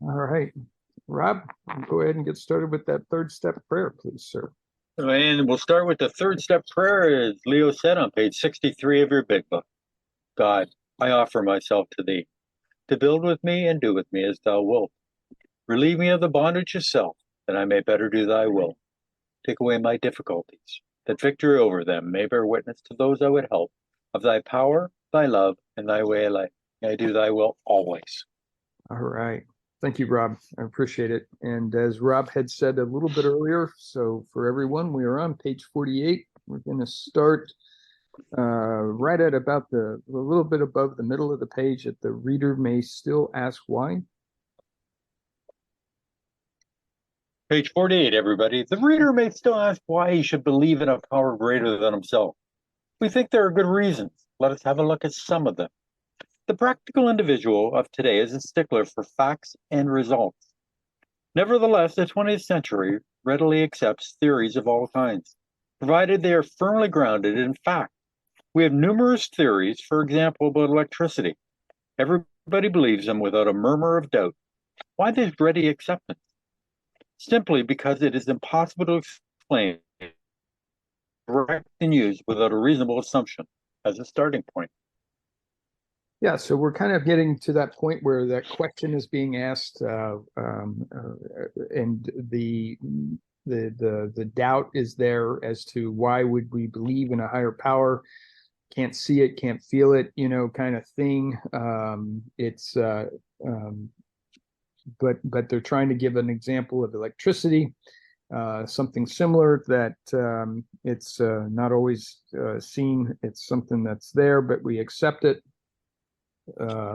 All right. Rob, go ahead and get started with that third step prayer, please, sir. And we'll start with the third step prayer, as Leo said on page 63 of your big book. God, I offer myself to thee, to build with me and do with me as thou wilt. Relieve me of the bondage of self, that I may better do thy will. Take away my difficulties, that victory over them may bear witness to those I would help, of thy power, thy love, and thy way of life. May I do thy will always. All right. Thank you, Rob. I appreciate it. And as Rob had said a little bit earlier, so for everyone, we are on page 48. We're going to start right at about a little bit above the middle of the page at the reader may still ask why. Page 48, everybody. The reader may still ask why he should believe in a power greater than himself. We think there are good reasons. Let us have a look at some of them. The practical individual of today is a stickler for facts and results. Nevertheless, the 20th century readily accepts theories of all kinds, provided they are firmly grounded in fact. We have numerous theories, for example, about electricity. Everybody believes them without a murmur of doubt. Why this ready acceptance? Simply because it is impossible to explain, correct, and use without a reasonable assumption as a starting point. Yeah, so we're kind of getting to that point where that question is being asked, and the doubt is there as to why would we believe in a higher power? Can't see it, can't feel it, kind of thing. But they're trying to give an example of electricity, something similar that it's not always seen. It's something that's there, but we accept it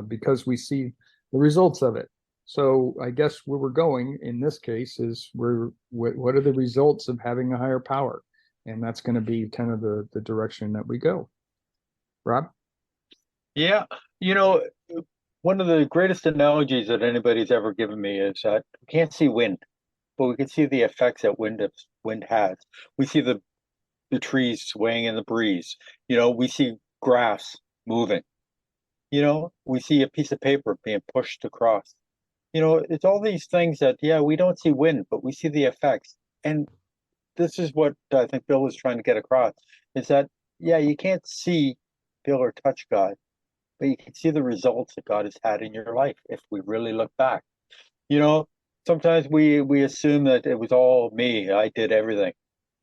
because we see the results of it. So I guess where we're going in this case is what are the results of having a higher power? And that's going to be kind of the direction that we go. Rob? Yeah, one of the greatest analogies that anybody's ever given me is that we can't see wind, but we can see the effects that wind has. We see the trees swaying in the breeze. We see grass moving. We see a piece of paper being pushed across. It's all these things that, yeah, we don't see wind, but we see the effects. And this is what I think Bill was trying to get across, is that, yeah, you can't see, feel, or touch God, but you can see the results that God has had in your life if we really look back. Sometimes we assume that it was all me, I did everything,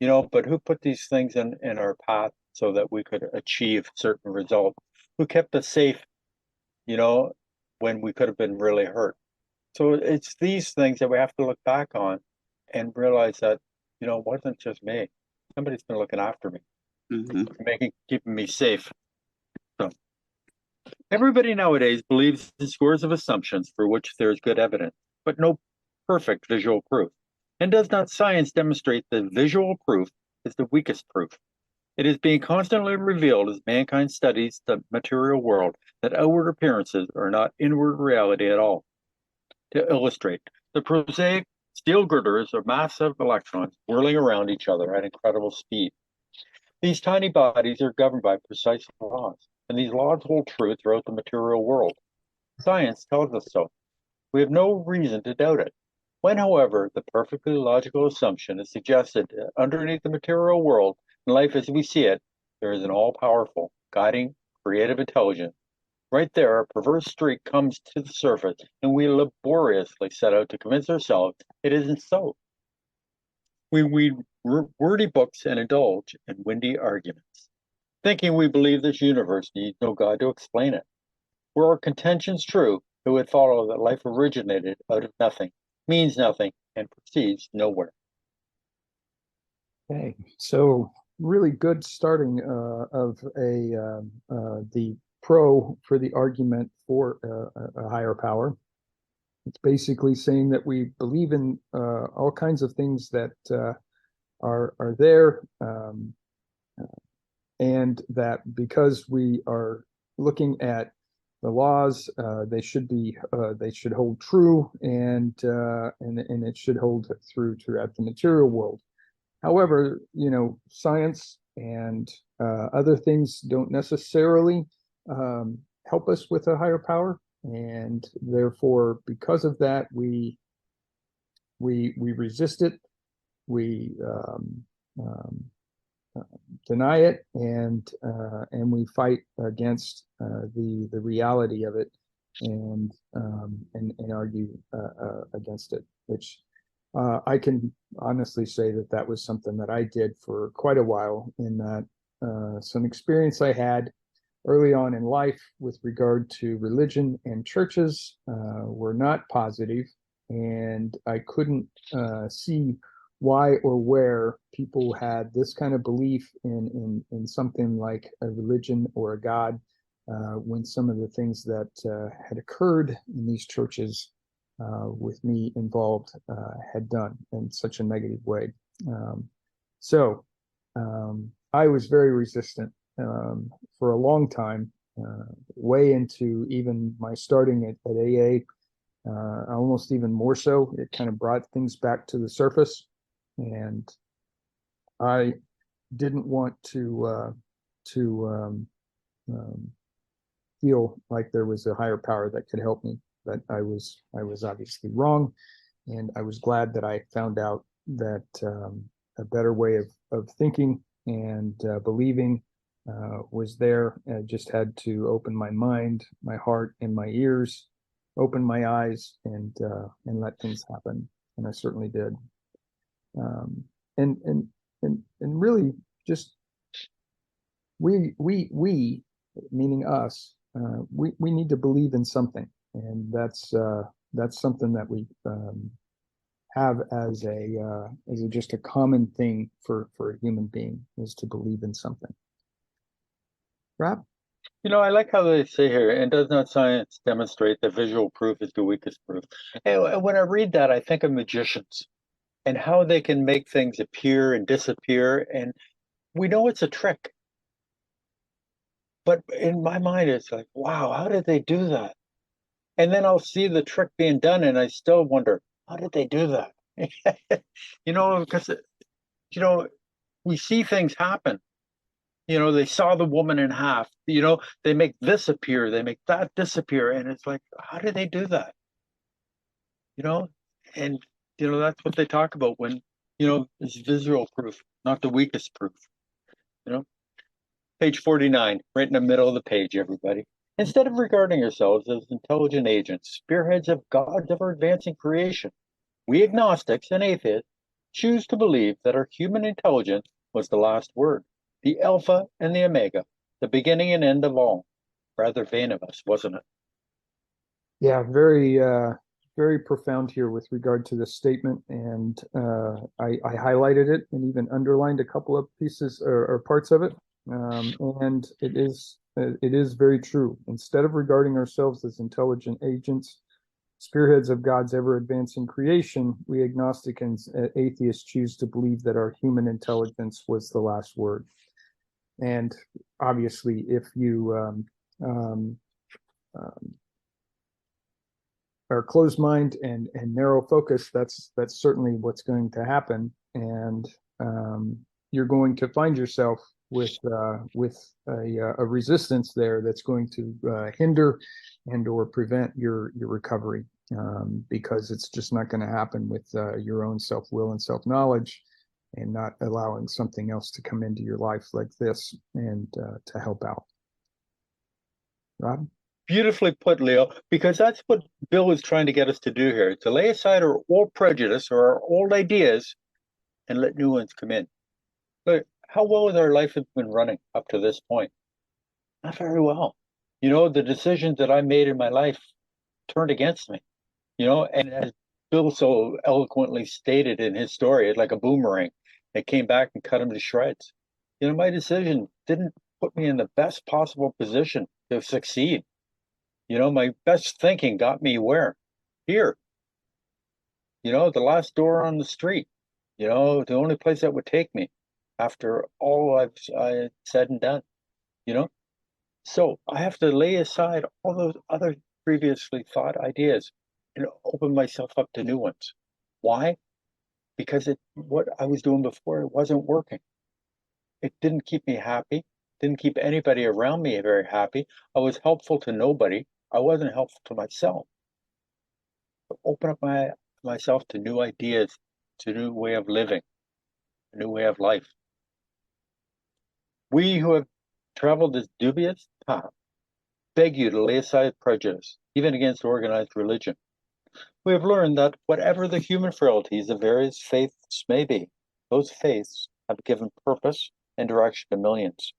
but who put these things in our path so that we could achieve certain results? Who kept us safe, when we could have been really hurt? So it's these things that we have to look back on and realize that, it wasn't just me. Somebody's been looking after me, keeping me safe. So everybody nowadays believes in scores of assumptions for which there is good evidence, but no perfect visual proof. And does not science demonstrate that visual proof is the weakest proof? It is being constantly revealed as mankind studies the material world that outward appearances are not inward reality at all. To illustrate, the prosaic steel girders are massive electrons whirling around each other at incredible speed. These tiny bodies are governed by precise laws, and these laws hold true throughout the material world. Science tells us so. We have no reason to doubt it. When, however, the perfectly logical assumption is suggested that underneath the material world and life as we see it, there is an all-powerful, guiding, creative intelligence. Right there, a perverse streak comes to the surface, and we laboriously set out to convince ourselves it isn't so. We read wordy books and indulge in windy arguments, thinking we believe this universe needs no God to explain it. Were our contentions true, it would follow that life originated out of nothing, means nothing, and proceeds nowhere. Okay, so really good starting of the pro for the argument for a higher power. It's basically saying that we believe in all kinds of things that are there, and that because we are looking at the laws, they should hold true, and it should hold through throughout the material world. However, science and other things don't necessarily help us with a higher power. and therefore, because of that, we resist it, we deny it, and we fight against the reality of it, and argue against it, which I can honestly say that was something that I did for quite a while, in that some experience I had early on in life with regard to religion and churches were not positive, and I couldn't see why or where people had this kind of belief in something like a religion or a God, when some of the things that had occurred in these churches with me involved had done in such a negative way. So I was very resistant for a long time, way into even my starting at AA, almost even more so. It kind of brought things back to the surface, and I didn't want to feel like there was a higher power that could help me. But I was obviously wrong, and I was glad that I found out that a better way of thinking and believing was there. I just had to open my mind, my heart, and my ears, open my eyes, and let things happen. And I certainly did. Um, and and and really, just we, meaning us, we need to believe in something, and that's something that we have as a just a common thing for a human being, is to believe in something. Rob? I like how they say here, and does not science demonstrate that visual proof is the weakest proof? And when I read that, I think of magicians and how they can make things appear and disappear. And we know it's a trick. But in my mind, it's like, wow, how did they do that? And then I'll see the trick being done, and I still wonder, how did they do that? Because, we see things happen. They saw the woman in half. They make this appear, they make that disappear. And it's like, how did they do that? You know, and, that's what they talk about when, it's visual proof, not the weakest proof. You know, Page 49, right in the middle of the page, everybody. Instead of regarding ourselves as intelligent agents, spearheads of God's ever advancing creation, we agnostics and atheists choose to believe that our human intelligence was the last word, the Alpha and the Omega, the beginning and end of all. Rather vain of us, wasn't it? Yeah, very profound here with regard to this statement, and I highlighted it and even underlined a couple of pieces or parts of it, and it is very true. Instead of regarding ourselves as intelligent agents, spearheads of God's ever advancing creation, we agnostic and atheists choose to believe that our human intelligence was the last word. And obviously, if you are closed mind and narrow focus, that's certainly what's going to happen, and you're going to find yourself with a resistance there that's going to hinder and or prevent your recovery, because it's just not going to happen with your own self will and self knowledge, and not allowing something else to come into your life like this and to help out. Rob? Beautifully put, Leo, because that's what Bill is trying to get us to do here, to lay aside our old prejudice or our old ideas and let new ones come in. But how well has our life been running up to this point? Not very well. The decisions that I made in my life turned against me, and as Bill so eloquently stated in his story, it's like a boomerang. It came back and cut him to shreds. My decision didn't put me in the best possible position to succeed. My best thinking got me where? Here. The last door on the street. The only place that would take me after all I said and done. So I have to lay aside all those other previously thought ideas and open myself up to new ones. Why? Because what I was doing before, it wasn't working. It didn't keep me happy, didn't keep anybody around me very happy. I was helpful to nobody. I wasn't helpful to myself. But open up myself to new ideas, to a new way of living, a new way of life. We who have traveled this dubious path beg you to lay aside prejudice, even against organized religion. We have learned that whatever the human frailties of various faiths may be, those faiths have given purpose and direction to millions.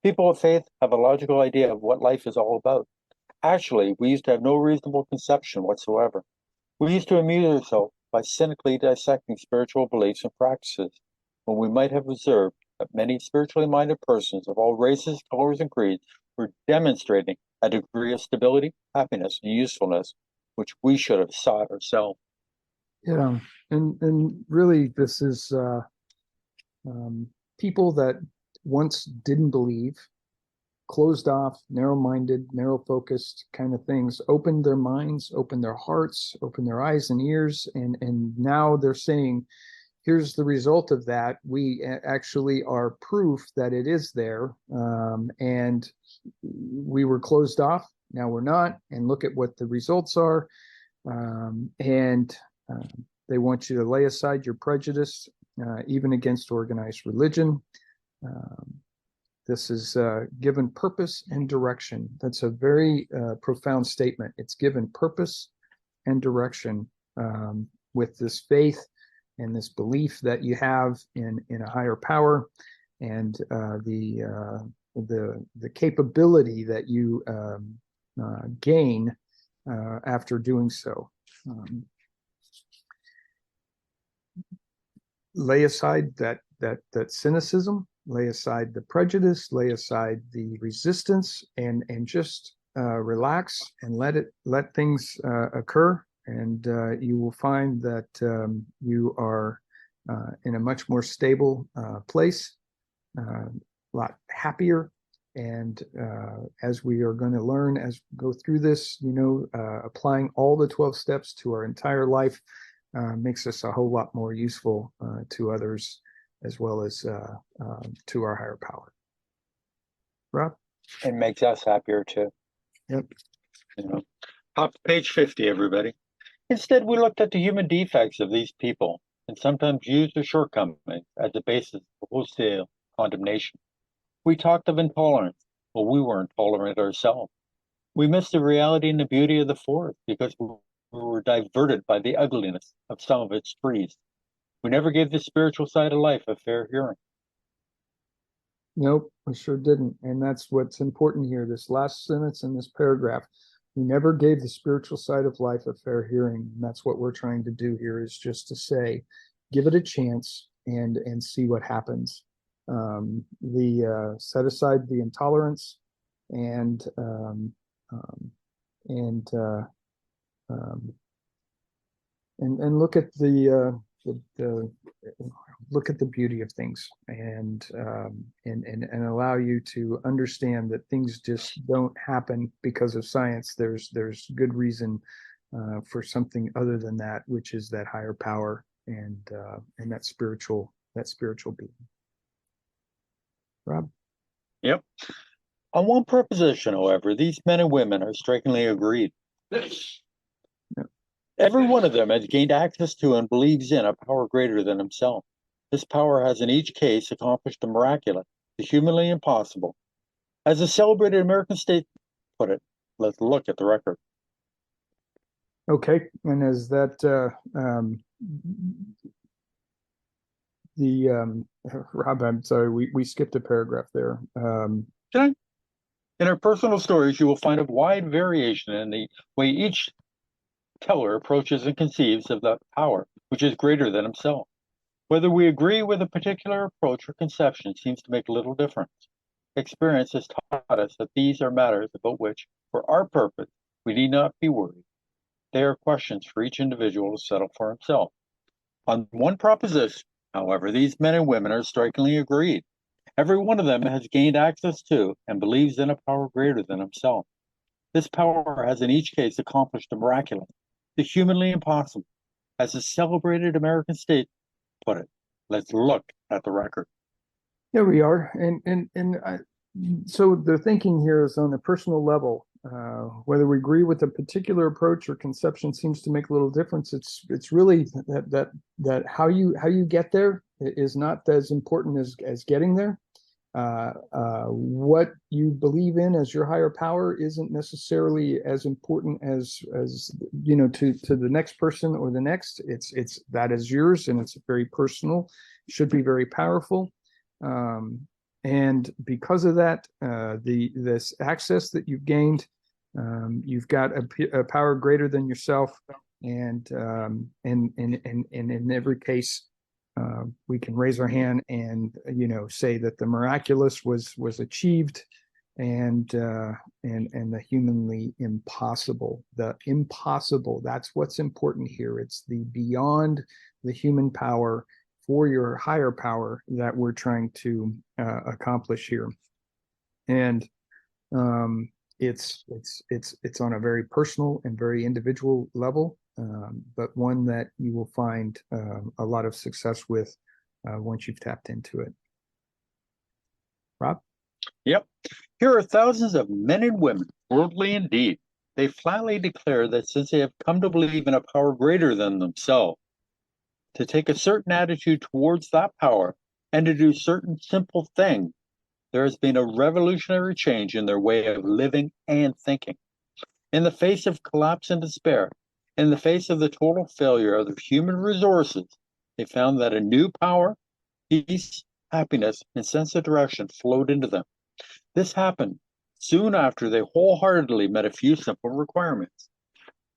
People of faith have a logical idea of what life is all about. Actually, we used to have no reasonable conception whatsoever. We used to amuse ourselves by cynically dissecting spiritual beliefs and practices, when we might have observed that many spiritually minded persons of all races, colors, and creeds were demonstrating a degree of stability, happiness, and usefulness which we should have sought ourselves. Yeah, and really, this is people that once didn't believe, closed off, narrow-minded, narrow-focused kind of things, opened their minds, opened their hearts, opened their eyes and ears, and now they're saying, here's the result of that. We actually are proof that it is there, and we were closed off. Now we're not, and look at what the results are. And they want you to lay aside your prejudice, even against organized religion. This is given purpose and direction. That's a very profound statement. It's given purpose and direction with this faith and this belief that you have in a higher power, and the capability that you gain after doing so. Lay aside that cynicism, lay aside the prejudice, lay aside the resistance, and just relax and let things occur, and you will find that you are in a much more stable place, a lot happier. And as we are going to learn as we go through this, applying all the 12 steps to our entire life makes us a whole lot more useful to others, as well as to our higher power. Rob? It makes us happier too. Yep. Page 50, everybody. Instead, we looked at the human defects of these people and sometimes used their shortcomings as the basis of wholesale condemnation. We talked of intolerance. Well, we weren't tolerant ourselves. We missed the reality and the beauty of the forest because we were diverted by the ugliness of some of its trees. We never gave the spiritual side of life a fair hearing. Nope, we sure didn't. And that's what's important here. This last sentence in this paragraph, we never gave the spiritual side of life a fair hearing. And that's what we're trying to do here, is just to say, give it a chance and see what happens. Set aside the intolerance and look at the look at the beauty of things, and allow you to understand that things just don't happen because of science. There's good reason for something other than that, which is that higher power and that spiritual being. Rob? Yep. On one proposition, however, these men and women are strikingly agreed. Yep. Every one of them has gained access to and believes in a power greater than himself. This power has in each case accomplished the miraculous, the humanly impossible. As the celebrated American state put it, let's look at the record. Okay, and as that Rob, I'm sorry, we skipped a paragraph there. In our personal stories, you will find a wide variation in the way each teller approaches and conceives of the power which is greater than himself. Whether we agree with a particular approach or conception seems to make little difference. Experience has taught us that these are matters about which, for our purpose, we need not be worried. They are questions for each individual to settle for himself. On one proposition, however, these men and women are strikingly agreed. Every one of them has gained access to and believes in a power greater than himself. This power has in each case accomplished the miraculous, the humanly impossible. As the celebrated American state put it, let's look at the record. Here we are, so the thinking here is on a personal level. Whether we agree with a particular approach or conception seems to make little difference. It's really that how you get there is not as important as getting there. What you believe in as your higher power isn't necessarily as important as to the next person or the next. It's that is yours, and it's very personal. Should be very powerful. And because of that, this access that you've gained, you've got a power greater than yourself, and in every case, we can raise our hand and say that the miraculous was achieved, and the humanly impossible. The impossible, that's what's important here. It's the beyond the human power for your higher power that we're trying to accomplish here. And it's on a very personal and very individual level, but one that you will find a lot of success with once you've tapped into it. Rob? Yep. Here are thousands of men and women, worldly indeed. They flatly declare that since they have come to believe in a power greater than themselves, to take a certain attitude towards that power, and to do certain simple things, there has been a revolutionary change in their way of living and thinking. In the face of collapse and despair, in the face of the total failure of their human resources, they found that a new power, peace, happiness, and sense of direction flowed into them. This happened soon after they wholeheartedly met a few simple requirements.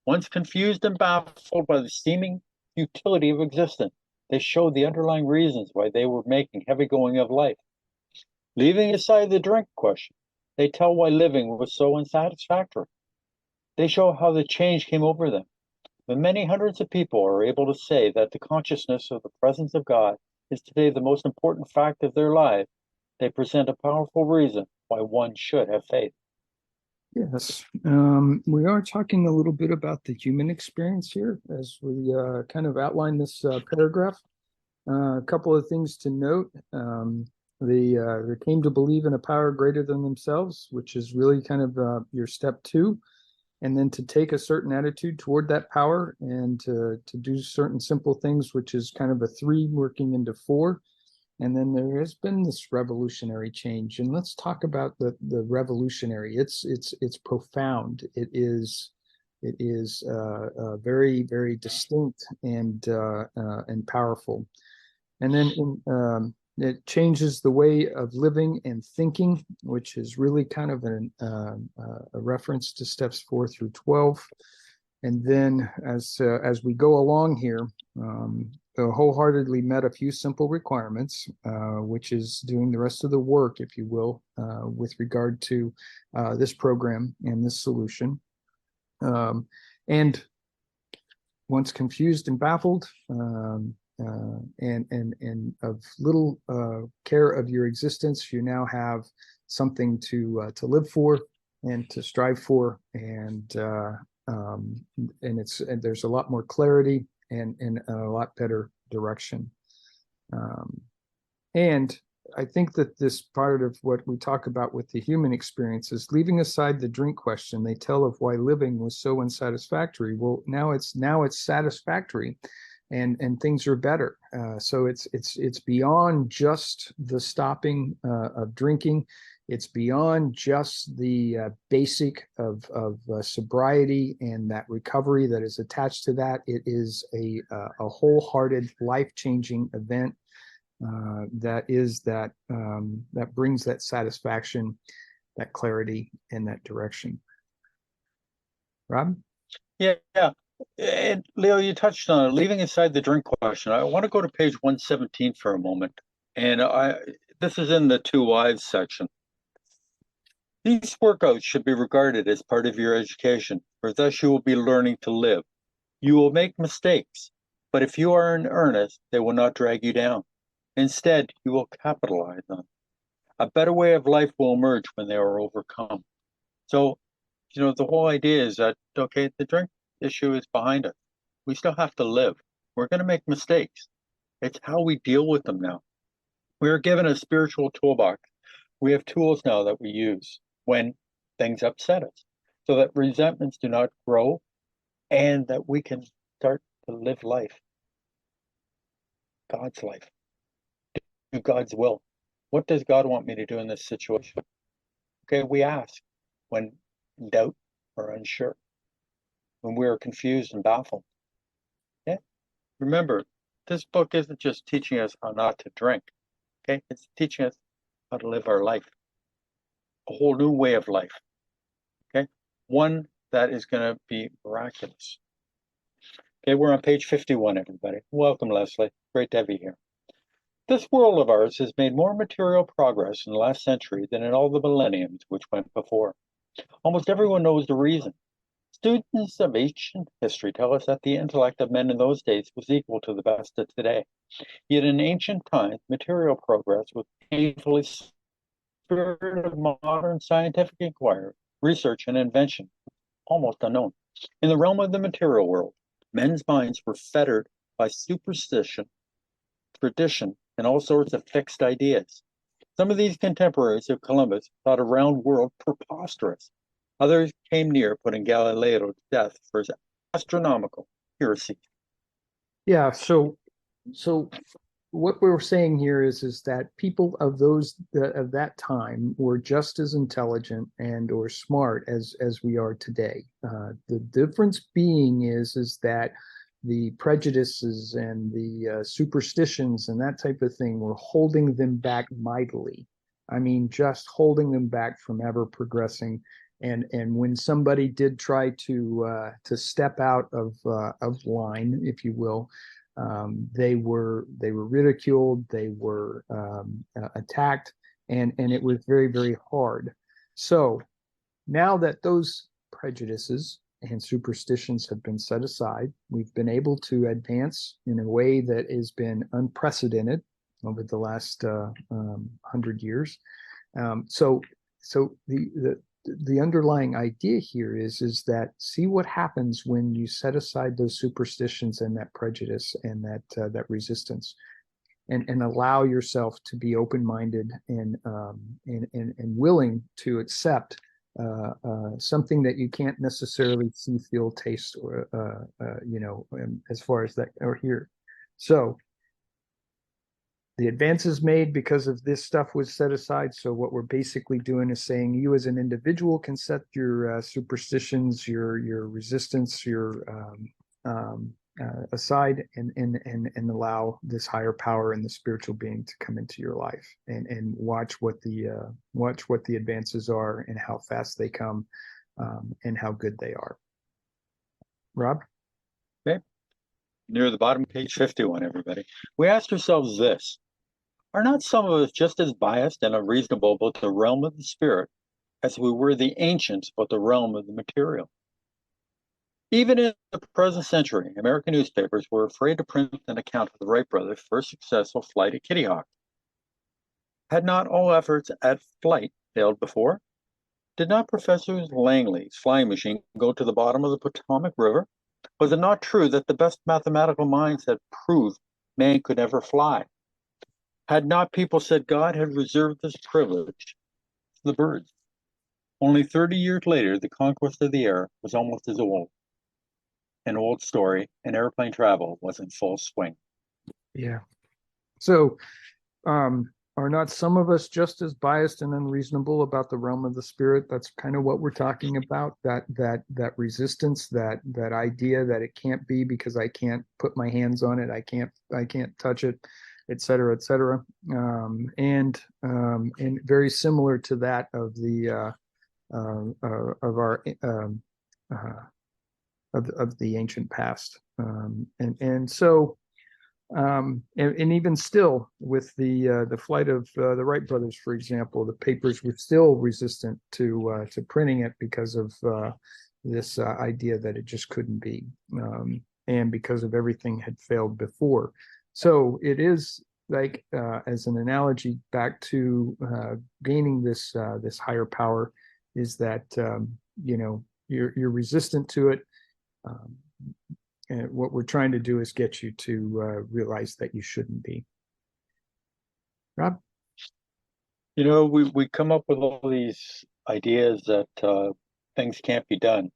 Once confused and baffled by the seeming futility of existence, they showed the underlying reasons why they were making heavy going of life. Leaving aside the drink question, they tell why living was so unsatisfactory. They show how the change came over them. When many hundreds of people are able to say that the consciousness of the presence of God is today the most important fact of their life, they present a powerful reason why one should have faith. Yes, we are talking a little bit about the human experience here as we kind of outline this paragraph. A couple of things to note. They came to believe in a power greater than themselves, which is really kind of your step two. And then to take a certain attitude toward that power and to do certain simple things, which is kind of a three working into four. And then there has been this revolutionary change. And let's talk about the revolutionary. It's profound. It is very, very distinct and powerful. And then it changes the way of living and thinking, which is really kind of a reference to steps 4 through 12. And then as we go along here, wholeheartedly met a few simple requirements, which is doing the rest of the work, if you will, with regard to this program and this solution. And once confused and baffled, and of little care of your existence, you now have something to live for and to strive for, and there's a lot more clarity and a lot better direction. And I think that this part of what we talk about with the human experience is leaving aside the drink question. They tell of why living was so unsatisfactory. Well, now it's satisfactory, and things are better. So it's beyond just the stopping of drinking. It's beyond just the basic of sobriety and that recovery that is attached to that. It is a wholehearted, life-changing event that brings that satisfaction, that clarity, and that direction. Rob? Yeah. And Leo, you touched on it, leaving aside the drink question. I want to go to page 117 for a moment. And this is in the Two Wives section. These workouts should be regarded as part of your education, for thus you will be learning to live. You will make mistakes, but if you are in earnest, they will not drag you down. Instead, you will capitalize on them. A better way of life will emerge when they are overcome. So, the whole idea is that, okay, the drink issue is behind us. We still have to live. We're going to make mistakes. It's how we deal with them now. We are given a spiritual toolbox. We have tools now that we use when things upset us. so that resentments do not grow and that we can start to live life, God's life, do God's will. What does God want me to do in this situation? Okay, we ask when in doubt or unsure, when we are confused and baffled. Yeah, remember, this book isn't just teaching us how not to drink. Okay, it's teaching us how to live our life, a whole new way of life. Okay, one that is going to be miraculous. Okay, we're on page 51, everybody. Welcome, Leslie. Great to have you here. This world of ours has made more material progress in the last century than in all the millenniums which went before. Almost everyone knows the reason. Students of ancient history tell us that the intellect of men in those days was equal to the best of today. Yet in ancient times, material progress was painfully spirit of modern scientific inquiry, research, and invention, almost unknown. In the realm of the material world, men's minds were fettered by superstition, tradition, and all sorts of fixed ideas. Some of these contemporaries of Columbus thought a round world preposterous. Others came near putting Galileo to death for his astronomical heresy. Yeah, so what we're saying here is that people of of that time were just as intelligent and or smart as we are today. The difference being is that the prejudices and the superstitions and that type of thing were holding them back mightily. I mean, just holding them back from ever progressing. And when somebody did try to step out of line, if you will, they were ridiculed, they were attacked, and it was very, very hard. So now that those prejudices and superstitions have been set aside, we've been able to advance in a way that has been unprecedented over the last 100 years. So the underlying idea here is that see what happens when you set aside those superstitions and that prejudice and that resistance, and allow yourself to be open-minded and willing to accept something that you can't necessarily see, feel, taste, or as far as that or hear. So the advances made because of this stuff was set aside. So what we're basically doing is saying you as an individual can set your superstitions, your resistance, your aside, and allow this higher power and the spiritual being to come into your life, and watch what the advances are and how fast they come, and how good they are. Rob? Okay, near the bottom of page 51, everybody. We asked ourselves this: are not some of us just as biased and unreasonable about the realm of the spirit as we were the ancients about the realm of the material? Even in the present century, American newspapers were afraid to print an account of the Wright brothers' first successful flight at Kitty Hawk. Had not all efforts at flight failed before? Did not Professor Langley's flying machine go to the bottom of the Potomac River? Was it not true that the best mathematical minds had proved man could never fly? Had not people said God had reserved this privilege to the birds? Only 30 years later, the conquest of the air was almost as old. An old story, and airplane travel was in full swing. Yeah. So, are not some of us just as biased and unreasonable about the realm of the spirit? That's kind of what we're talking about. That resistance, that idea that it can't be because I can't put my hands on it, I can't touch it, et cetera, et cetera. And very similar to that of the of our of the ancient past. And so. And even still, with the flight of the Wright brothers, for example, the papers were still resistant to printing it because of this idea that it just couldn't be, and because of everything had failed before. So it is like, as an analogy back to gaining this higher power, is that you're resistant to it. And what we're trying to do is get you to realize that you shouldn't be. Rob? We come up with all these ideas that things can't be done.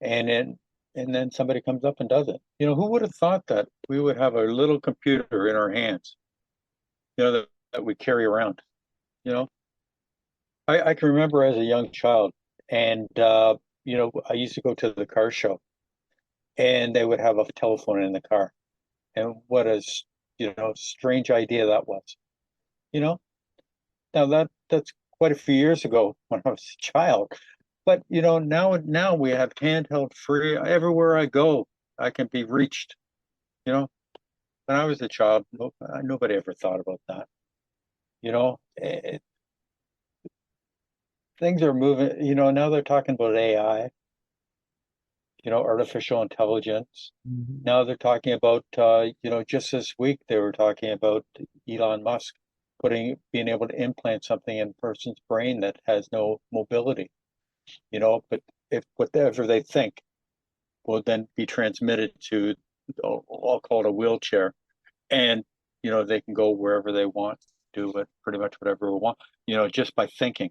And then somebody comes up and does it. Who would have thought that we would have a little computer in our hands, that we carry around, you know? I can remember as a young child, and I used to go to the car show, and they would have a telephone in the car. And what a strange idea that was. You know, now that's quite a few years ago when I was a child. But now we have handheld free everywhere I go. I can be reached. You know, when I was a child, nobody ever thought about that. Things are moving. Now they're talking about AI. Artificial intelligence. Mhm. Now they're talking about, just this week they were talking about Elon Musk being able to implant something in a person's brain that has no mobility, but if whatever they think will then be transmitted to, I'll call it a wheelchair, and they can go wherever they want, do pretty much whatever we want, just by thinking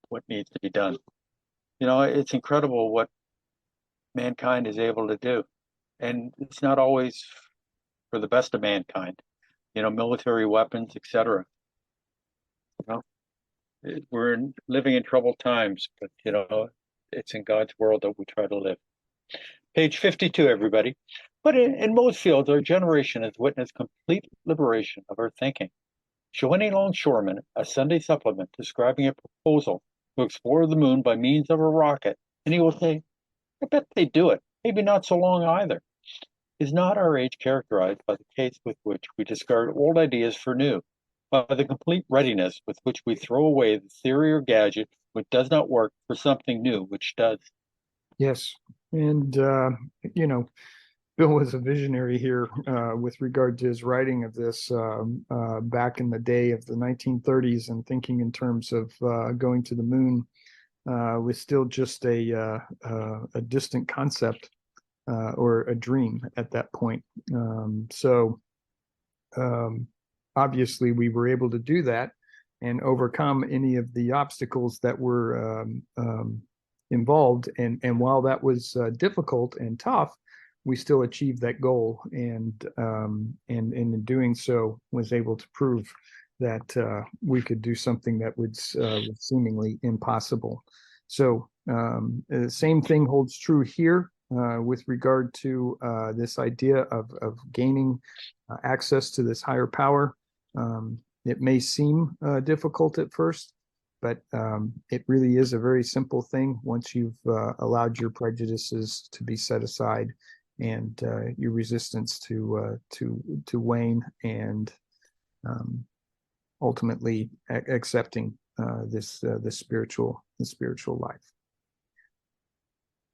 what needs to be done. It's incredible what mankind is able to do, and it's not always for the best of mankind. Military weapons, etc. You we're living in troubled times, but it's in God's world that we try to live. Page 52, everybody. But in most fields, our generation has witnessed complete liberation of our thinking. Show any longshoreman a Sunday supplement describing a proposal to explore the moon by means of a rocket, and he will say, I bet they do it. Maybe not so long either. Is not our age characterized by the case with which we discard old ideas for new, by the complete readiness with which we throw away the theory or gadget which does not work for something new which does? Yes. And, Bill was a visionary here with regard to his writing of this back in the day of the 1930s, and thinking in terms of going to the moon was still just a distant concept or a dream at that point. So obviously, we were able to do that and overcome any of the obstacles that were involved. And while that was difficult and tough, we still achieved that goal, and in doing so, was able to prove that we could do something that was seemingly impossible. So the same thing holds true here with regard to this idea of gaining access to this higher power. It may seem difficult at first, but it really is a very simple thing once you've allowed your prejudices to be set aside, and your resistance to wane, and ultimately accepting the spiritual life.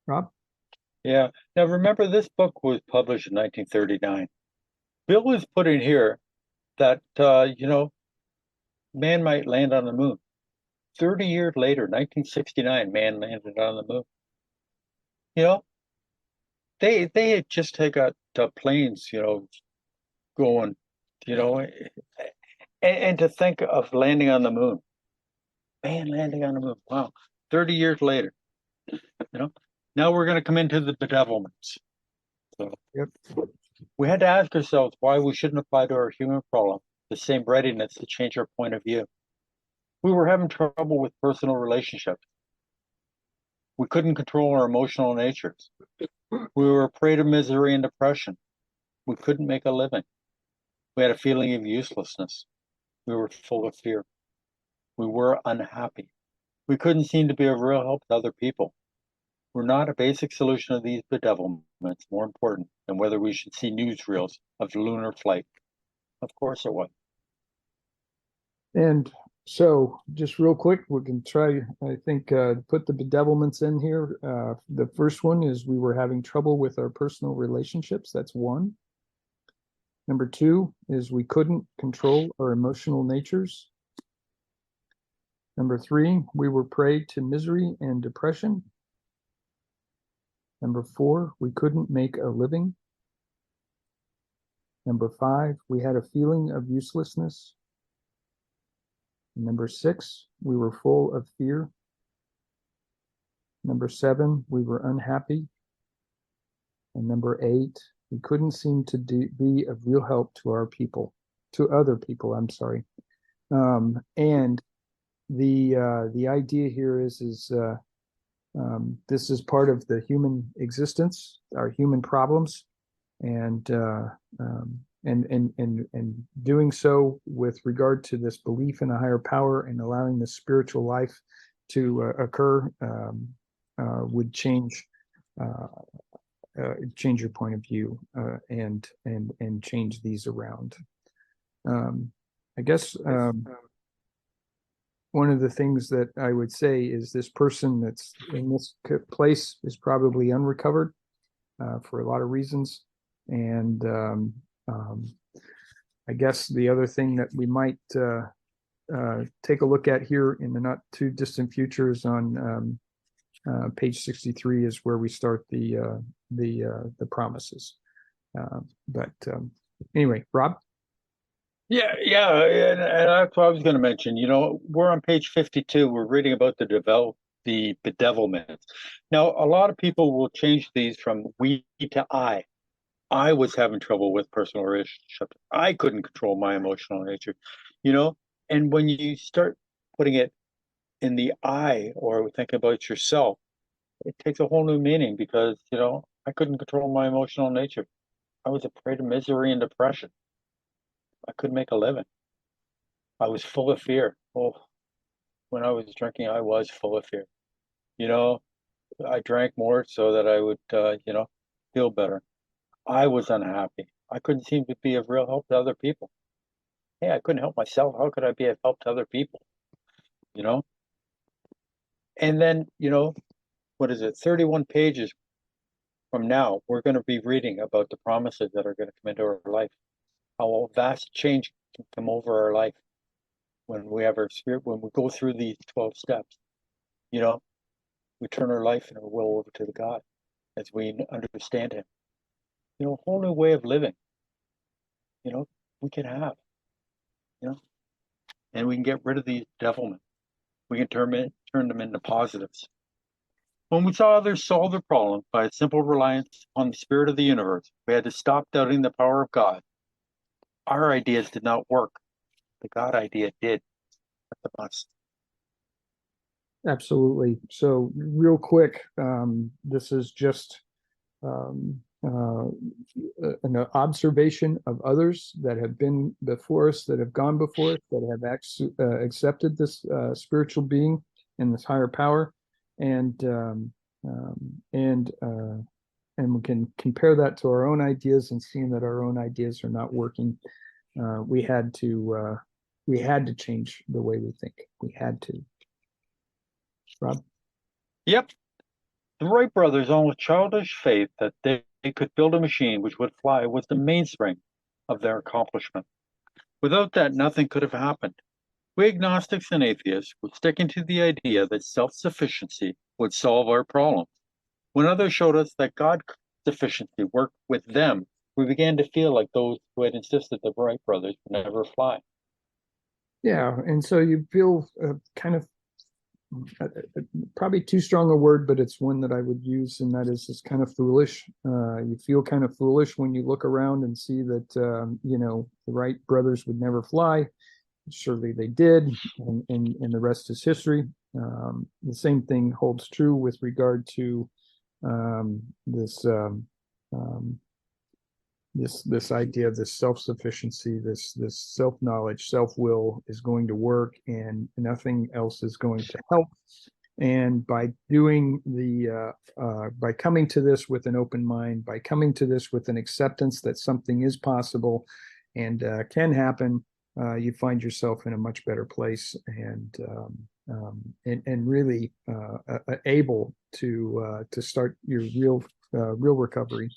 Rob? Yeah. Now remember, this book was published in 1939. Bill is putting here that man might land on the moon. 30 years later, 1969, man landed on the moon. You know, they had just got planes, going, you know, and to think of landing on the moon, man landing on the moon. Wow, 30 years later, now we're going to come into the bedevilments. So Yep. we had to ask ourselves why we shouldn't apply to our human problem the same readiness to change our point of view. We were having trouble with personal relationships. We couldn't control our emotional natures. We were a prey to misery and depression. We couldn't make a living. We had a feeling of uselessness. We were full of fear. We were unhappy. We couldn't seem to be of real help to other people. Were not a basic solution of these bedevilments more important than whether we should see newsreels of lunar flight? Of course it was. And so, just real quick, we can try, I think, put the bedevilments in here. The first one is we were having trouble with our personal relationships. That's one. Number two is we couldn't control our emotional natures. Number three, we were prey to misery and depression. Number four, we couldn't make a living. Number five, we had a feeling of uselessness. Number six, we were full of fear. Number 7, we were unhappy. And number 8, we couldn't seem to be of real help to other people, I'm sorry. And the idea here is this is part of the human existence, our human problems, and doing so with regard to this belief in a higher power and allowing the spiritual life to occur would change your point of view and change these around. I guess one of the things that I would say is this person that's in this place is probably unrecovered for a lot of reasons. And I guess the other thing that we might take a look at here in the not too distant future is on page 63 is where we start the promises. But anyway, Rob? Yeah, and that's what I was going to mention. You know, we're on page 52. We're reading about the bedevilment. Now, a lot of people will change these from we to I. I was having trouble with personal relationships. I couldn't control my emotional nature, you know? And when you start putting it in the I or thinking about yourself, it takes a whole new meaning because, you know, I couldn't control my emotional nature. I was a prey to misery and depression. I couldn't make a living. I was full of fear. Oh, when I was drinking, I was full of fear. You know, I drank more so that I would, you know, feel better. I was unhappy. I couldn't seem to be of real help to other people. Hey, I couldn't help myself. How could I be of help to other people? You know? And then, you know, what is it? 31 pages from now, we're going to be reading about the promises that are going to come into our life. How a vast change can come over our life when we have our spirit, when we go through these 12 steps. You know, we turn our life and our will over to the God as we understand Him. You know, a whole new way of living. You know, we can have. You know, and we can get rid of these devilment. We can turn them into positives. When we saw others solve their problems by a simple reliance on the spirit of the universe, we had to stop doubting the power of God. Our ideas did not work. The God idea did. That's a must. Absolutely. So real quick, this is just an observation of others that have been before us, that have gone before us, that have accepted this spiritual being and this higher power, and we can compare that to our own ideas and seeing that our own ideas are not working. We had to change the way we think. We had to. Rob? Yep. The Wright brothers, almost childish faith that they could build a machine which would fly, was the mainspring of their accomplishment. Without that, nothing could have happened. We agnostics and atheists were sticking to the idea that self-sufficiency would solve our problems. When others showed us that God's sufficiency worked with them, we began to feel like those who had insisted the Wright brothers would never fly. Yeah, and so you feel kind of probably too strong a word, but it's one that I would use, and that is just kind of foolish. You feel kind of foolish when you look around and see that you know, the Wright brothers would never fly. Surely they did, and the rest is history. The same thing holds true with regard to this this idea of this self-sufficiency, this self-knowledge, self-will is going to work, and nothing else is going to help. And by doing by coming to this with an open mind, by coming to this with an acceptance that something is possible and can happen, you find yourself in a much better place, and really able to start your real recovery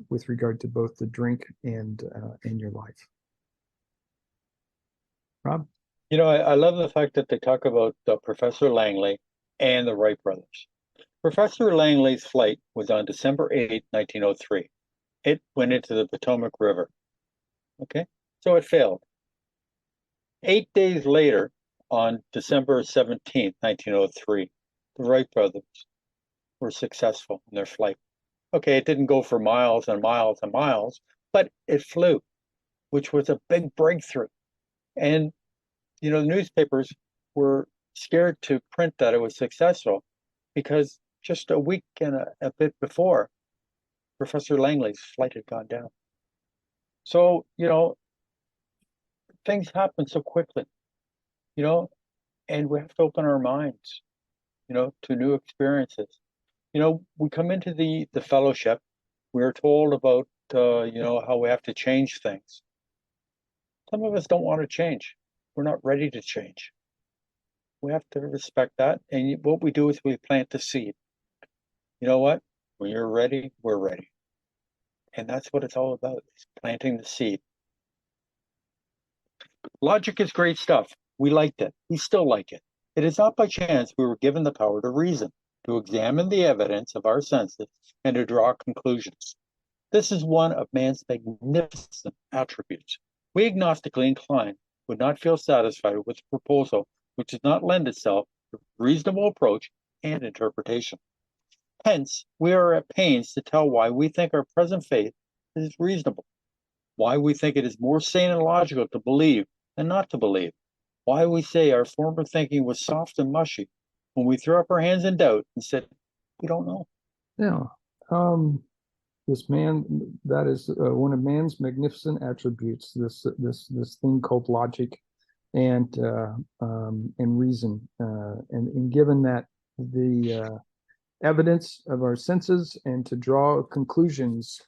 with regard to both the drink and your life. Rob? You know, I love the fact that they talk about Professor Langley and the Wright brothers. Professor Langley's flight was on December 8th, 1903. It went into the Potomac River. Okay, so it failed. 8 days later, on December 17th, 1903, the Wright brothers were successful in their flight. Okay, it didn't go for miles and miles and miles, but it flew, which was a big breakthrough. And, the newspapers were scared to print that it was successful because just a week and a bit before, Professor Langley's flight had gone down. So, things happen so quickly, and we have to open our minds, to new experiences. We come into the fellowship, we're told about, how we have to change things. Some of us don't want to change. We're not ready to change. We have to respect that. And what we do is we plant the seed. You know what? When you're ready, we're ready. And that's what it's all about, is planting the seed. Logic is great stuff. We liked it. We still like it. It is not by chance we were given the power to reason, to examine the evidence of our senses, and to draw conclusions. This is one of man's magnificent attributes. We agnostically inclined would not feel satisfied with a proposal which does not lend itself to reasonable approach and interpretation. Hence, we are at pains to tell why we think our present faith is reasonable, why we think it is more sane and logical to believe than not to believe, why we say our former thinking was soft and mushy when we threw up our hands in doubt and said, we don't know. Yeah. This man, that is one of man's magnificent attributes, this thing called logic and reason. And given that the evidence of our senses and to draw conclusions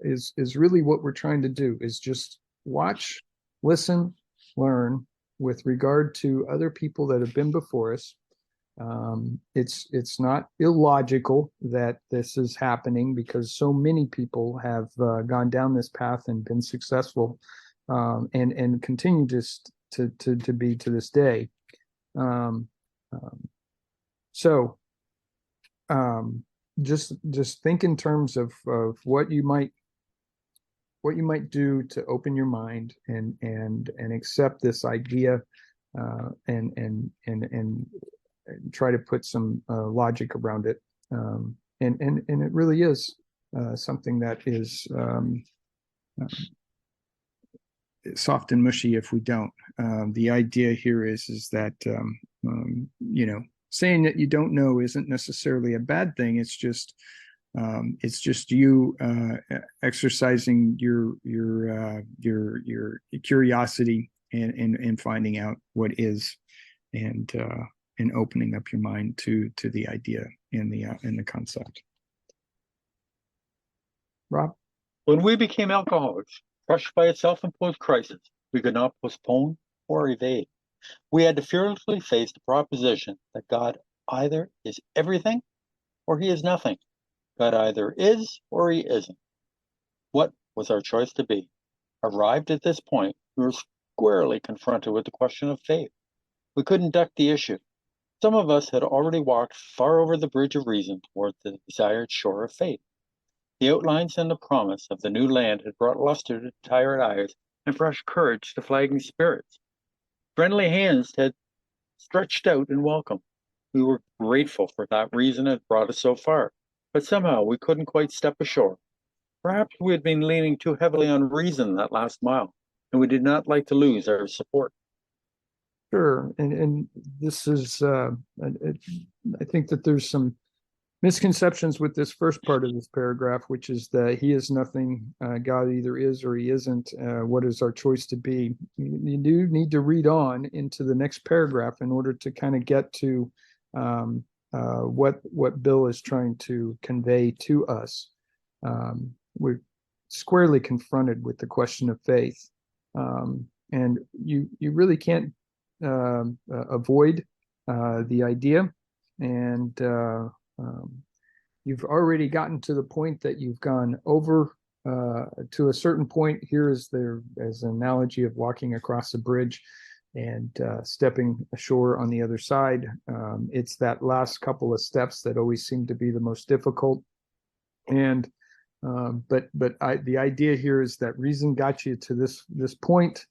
is really what we're trying to do, is just watch, listen, learn with regard to other people that have been before us. It's not illogical that this is happening, because so many people have gone down this path and been successful, and continue to be to this day. So just think in terms of what you might do to open your mind and accept this idea, and try to put some logic around it. And it really is something that is soft and mushy if we don't. The idea here is that saying that you don't know isn't necessarily a bad thing. It's just you exercising your curiosity and finding out what is, and opening up your mind to the idea and the concept. Rob? When we became alcoholics, crushed by a self-imposed crisis, we could not postpone or evade. We had to fearlessly face the proposition that God either is everything or he is nothing. God either is or he isn't. What was our choice to be? Arrived at this point, we were squarely confronted with the question of faith. We couldn't duck the issue. Some of us had already walked far over the bridge of reason toward the desired shore of faith. The outlines and the promise of the new land had brought luster to tired eyes and fresh courage to flagging spirits. Friendly hands had stretched out in welcome. We were grateful for that reason had brought us so far, but somehow we couldn't quite step ashore. Perhaps we had been leaning too heavily on reason that last mile, and we did not like to lose our support. Sure, and this is I think that there's some misconceptions with this first part of this paragraph, which is that he is nothing, God either is or he isn't. What is our choice to be? You do need to read on into the next paragraph in order to kind of get to what Bill is trying to convey to us. We're squarely confronted with the question of faith, and you really can't avoid the idea, and you've already gotten to the point that you've gone over to a certain point. Here is as an analogy of walking across a bridge and stepping ashore on the other side. It's that last couple of steps that always seem to be the most difficult. And but the idea here is that reason got you to this point.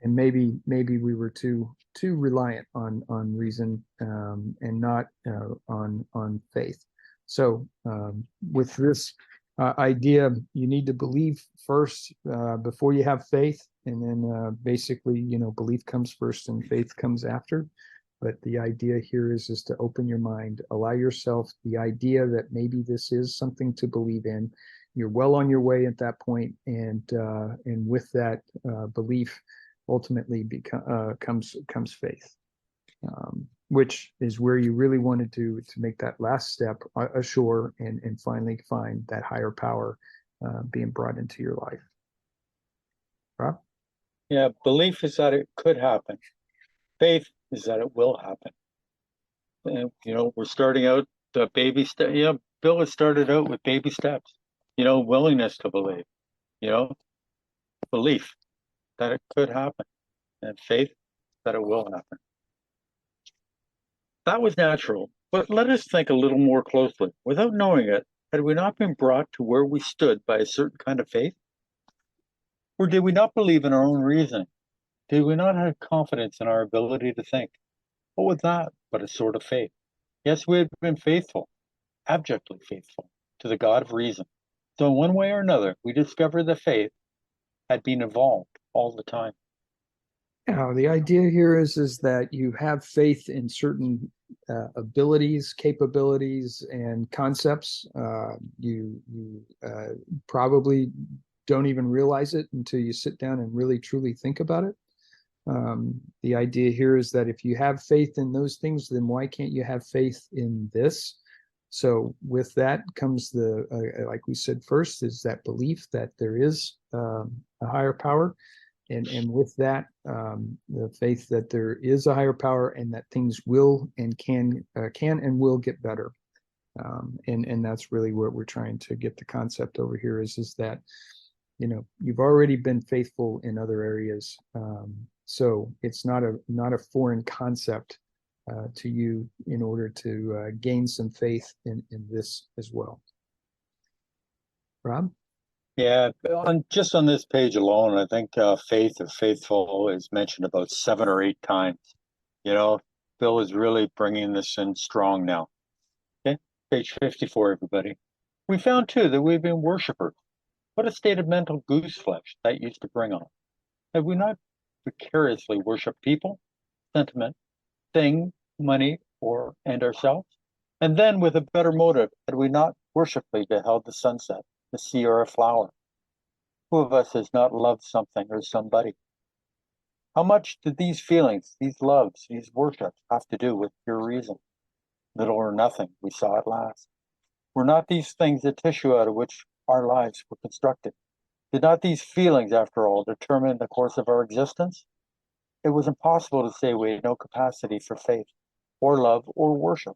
and maybe we were too reliant on reason, and not on faith. So with this idea, you need to believe first before you have faith, and then basically, belief comes first and faith comes after. But the idea here is to open your mind, allow yourself the idea that maybe this is something to believe in. You're well on your way at that point, and with that belief, ultimately comes faith, which is where you really want to make that last step ashore, and finally find that higher power being brought into your life. Rob? Yeah, belief is that it could happen. Faith is that it will happen. And, we're starting out the baby step. Yeah, Bill has started out with baby steps. Willingness to believe. Belief that it could happen, and faith that it will happen. That was natural, but let us think a little more closely. Without knowing it, had we not been brought to where we stood by a certain kind of faith? Or did we not believe in our own reasoning? Did we not have confidence in our ability to think? What was that but a sort of faith? Yes, we had been faithful, abjectly faithful, to the God of reason. So in one way or another, we discovered that faith had been evolved all the time. Yeah, the idea here is that you have faith in certain abilities, capabilities, and concepts. You probably don't even realize it until you sit down and really truly think about it. The idea here is that if you have faith in those things, then why can't you have faith in this? So with that comes like we said first, is that belief that there is a higher power. And with that, the faith that there is a higher power, and that things will and can and will get better. And that's really what we're trying to get the concept over here is that, you've already been faithful in other areas. So it's not a foreign concept to you in order to gain some faith in this as well. Rob? Yeah, just on this page alone, I think faith or faithful is mentioned about 7 or 8 times. Bill is really bringing this in strong now. Okay, page 54, everybody. We found too that we've been worshipers. What a state of mental goose flesh that used to bring on. Have we not vicariously worshiped people, sentiment, thing, money, and ourselves? And then with a better motive, had we not worshipfully beheld the sunset, the sea, or a flower? Who of us has not loved something or somebody? How much did these feelings, these loves, these worships have to do with pure reason? Little or nothing, we saw at last. Were not these things the tissue out of which our lives were constructed? Did not these feelings, after all, determine the course of our existence? It was impossible to say we had no capacity for faith, or love, or worship.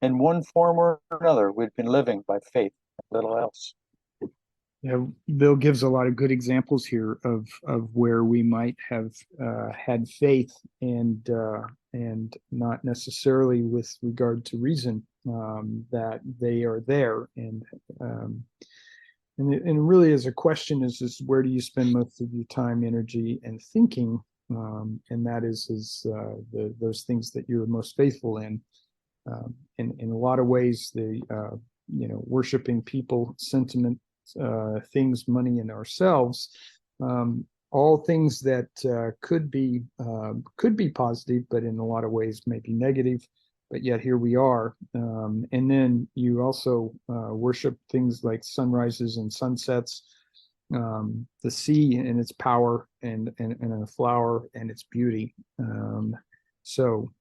In one form or another, we'd been living by faith, little else. Yeah, Bill gives a lot of good examples here of where we might have had faith, and not necessarily with regard to reason, that they are there, and it really is a question is where do you spend most of your time, energy, and thinking, and that is those things that you're most faithful in. In a lot of ways, worshiping people, sentiment, things, money, and ourselves, all things that could be positive, but in a lot of ways maybe negative. But yet here we are. And then you also worship things like sunrises and sunsets, the sea and its power, and a flower and its beauty. So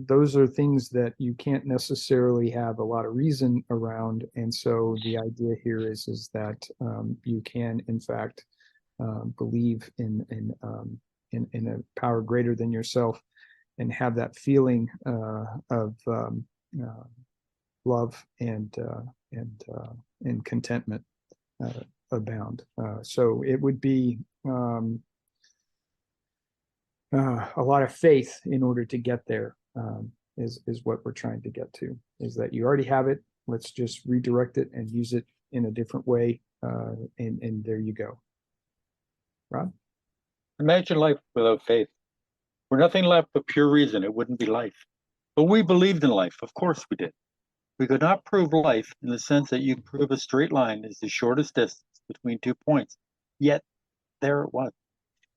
those are things that you can't necessarily have a lot of reason around. And so the idea here is that you can, in fact, believe in a power greater than yourself, and have that feeling of love and contentment abound. So it would be a lot of faith in order to get there, is what we're trying to get to, is that you already have it. Let's just redirect it and use it in a different way. And there you go. Rob? Imagine life without faith. Were nothing left but pure reason, it wouldn't be life. But we believed in life. Of course we did. We could not prove life in the sense that you prove a straight line is the shortest distance between 2 points. Yet there it was.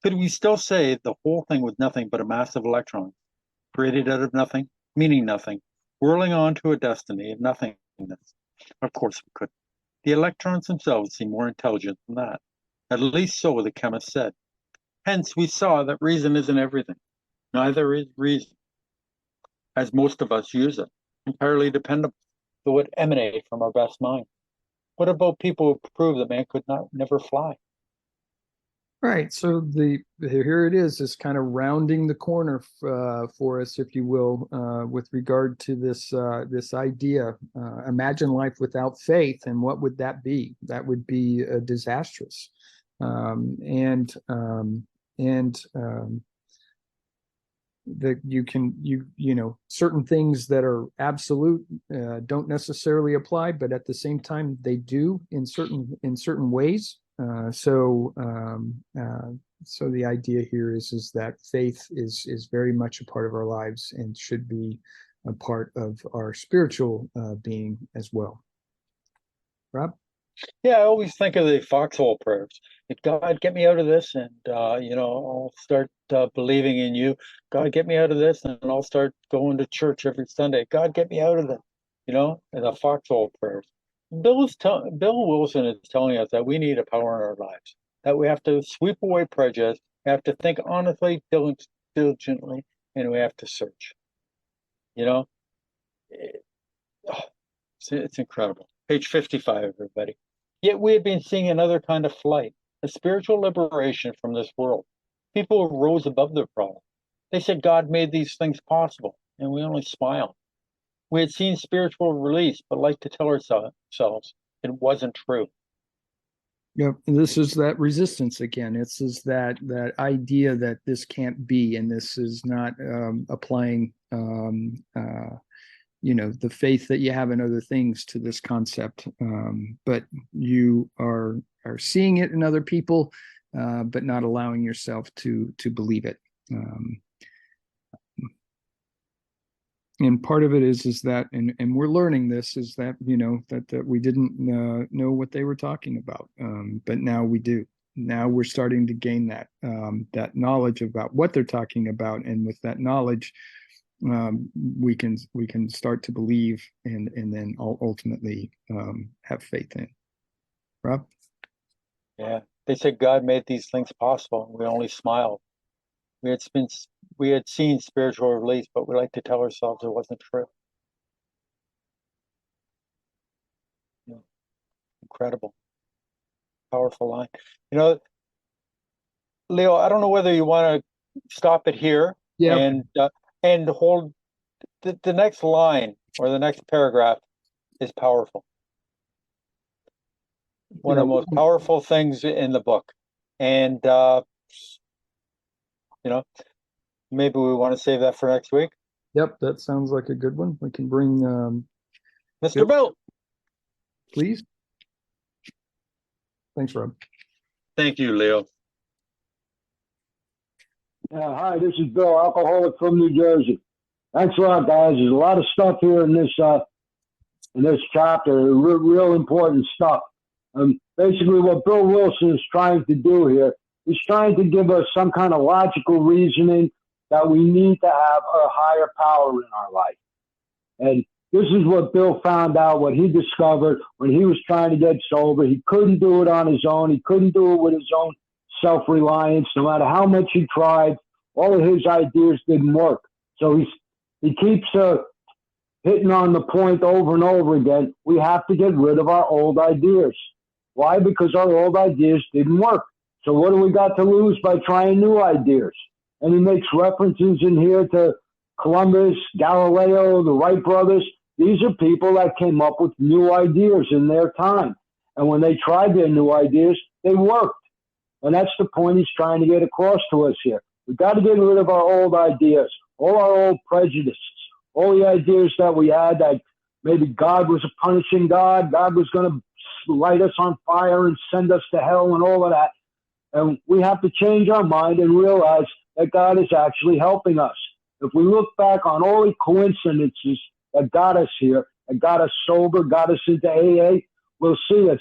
Could we still say the whole thing was nothing but a mass of electrons, created out of nothing, meaning nothing, whirling on to a destiny of nothingness? Of course we could. The electrons themselves seem more intelligent than that. At least so the chemist said. Hence we saw that reason isn't everything. Neither is reason, as most of us use it, entirely dependable, though it emanate from our best mind. What about people who prove that man could never fly? Right. So here it is kind of rounding the corner for us, if you will, with regard to this idea. Imagine life without faith, and what would that be? That would be disastrous. That you know certain things that are absolute don't necessarily apply, but at the same time they do in certain ways. So the idea here is that faith is very much a part of our lives and should be a part of our spiritual being as well. Rob? Yeah, I always think of the foxhole prayers. If God, get me out of this, and I'll start believing in you. God, get me out of this, and I'll start going to church every Sunday. God, get me out of this. And the foxhole prayers. Bill Wilson is telling us that we need a power in our lives. That we have to sweep away prejudice. We have to think honestly, diligently, and we have to search. It's incredible. Page 55, everybody. Yet we have been seeing another kind of flight, a spiritual liberation from this world. People rose above their problem. They said God made these things possible, and we only smiled. We had seen spiritual release, but like to tell ourselves it wasn't true. Yep, and this is that resistance again. It's is that idea that this can't be, and this is not applying the faith that you have in other things to this concept, but you are seeing it in other people, but not allowing yourself to believe it. And part of it is that, and we're learning this, is that that we didn't know what they were talking about, but now we do. Now we're starting to gain that knowledge about what they're talking about, and with that knowledge, we can start to believe and then ultimately have faith in. Rob? Yeah, they said God made these things possible. We only smiled. We had seen spiritual release, but we like to tell ourselves it wasn't true. Yeah. Incredible, powerful line. Leo, I don't know whether you want to stop it here. Yeah. And hold the next line or the next paragraph is powerful. One of the most powerful things in the book. And maybe we want to save that for next week. Yep, that sounds like a good one. We can bring Mr. Bill. Please. Thanks, Rob. Thank you, Leo. Yeah, hi, this is Bill, alcoholic from New Jersey. Thanks a lot, guys. There's a lot of stuff here in this chapter, real important stuff. Basically, what Bill Wilson is trying to do here, he's trying to give us some kind of logical reasoning that we need to have a higher power in our life. And this is what Bill found out, what he discovered when he was trying to get sober. He couldn't do it on his own. He couldn't do it with his own self-reliance. No matter how much he tried, all of his ideas didn't work. So he keeps hitting on the point over and over again. We have to get rid of our old ideas. Why? Because our old ideas didn't work. So what do we got to lose by trying new ideas? And he makes references in here to Columbus, Galileo, the Wright brothers. These are people that came up with new ideas in their time. And when they tried their new ideas, they worked. And that's the point he's trying to get across to us here. We've got to get rid of our old ideas, all our old prejudices, all the ideas that we had that maybe God was a punishing God, God was going to light us on fire and send us to hell and all of that. And we have to change our mind and realize that God is actually helping us. If we look back on all the coincidences that got us here, that got us sober, got us into AA, we'll see that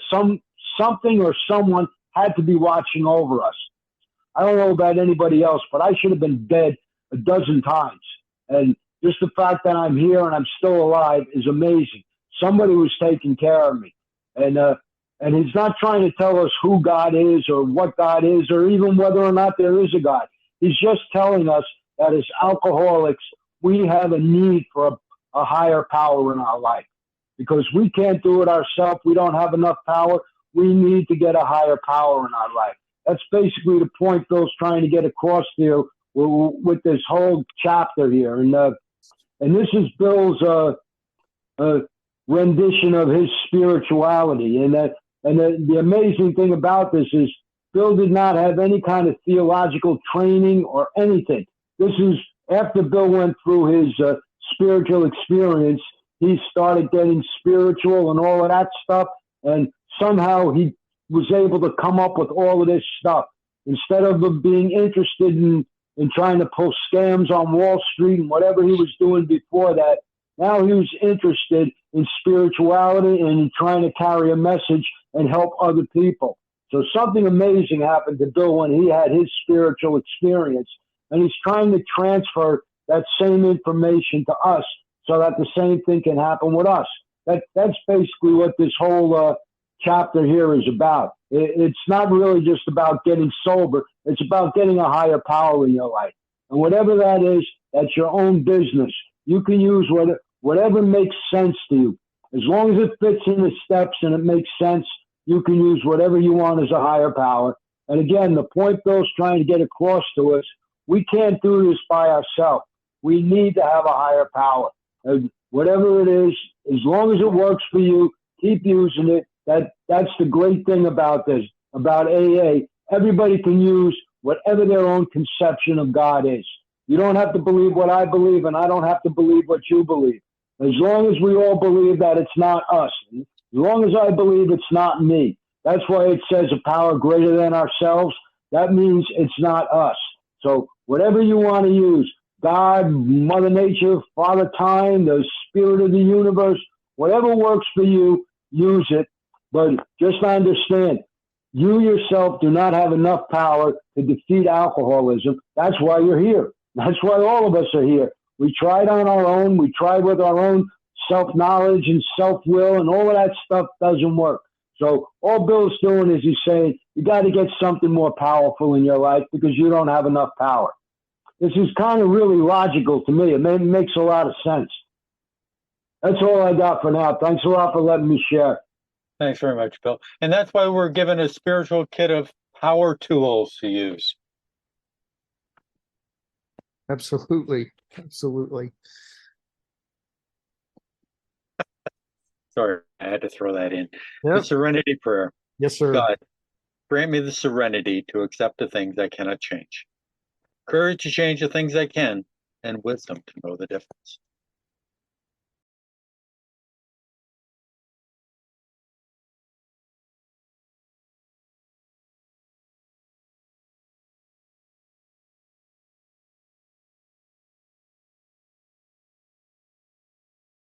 something or someone had to be watching over us. I don't know about anybody else, but I should have been dead a dozen times. And just the fact that I'm here and I'm still alive is amazing. Somebody was taking care of me. And he's not trying to tell us who God is or what God is or even whether or not there is a God. He's just telling us that as alcoholics, we have a need for a higher power in our life because we can't do it ourselves. We don't have enough power. We need to get a higher power in our life. That's basically the point Bill's trying to get across here with this whole chapter here. And this is Bill's rendition of his spirituality. And the amazing thing about this is Bill did not have any kind of theological training or anything. This is after Bill went through his spiritual experience, he started getting spiritual and all of that stuff. And somehow he was able to come up with all of this stuff. Instead of being interested in trying to pull scams on Wall Street and whatever he was doing before that, now he was interested in spirituality and in trying to carry a message and help other people. So something amazing happened to Bill when he had his spiritual experience. And he's trying to transfer that same information to us so that the same thing can happen with us. That's basically what this whole chapter here is about. It's not really just about getting sober. It's about getting a higher power in your life. And whatever that is, that's your own business. You can use whatever makes sense to you. As long as it fits in the steps and it makes sense, you can use whatever you want as a higher power. And again, the point Bill's trying to get across to us, we can't do this by ourselves. We need to have a higher power. And whatever it is, as long as it works for you, keep using it. That's the great thing about this, about AA. Everybody can use whatever their own conception of God is. You don't have to believe what I believe, and I don't have to believe what you believe. As long as we all believe that it's not us, as long as I believe it's not me, that's why it says a power greater than ourselves. That means it's not us. So whatever you want to use, God, Mother Nature, Father Time, the spirit of the universe, whatever works for you, use it. But just understand, you yourself do not have enough power to defeat alcoholism. That's why you're here. That's why all of us are here. We tried on our own. We tried with our own self-knowledge and self-will, and all of that stuff doesn't work. So all Bill's doing is he's saying, you got to get something more powerful in your life because you don't have enough power. This is kind of really logical to me. It makes a lot of sense. That's all I got for now. Thanks a lot for letting me share. Thanks very much, Bill. And that's why we're given a spiritual kit of power tools to use. Absolutely. Absolutely. Sorry, I had to throw that in. Yep. The serenity prayer. Yes, sir. God, grant me the serenity to accept the things I cannot change, courage to change the things I can, and wisdom to know the difference.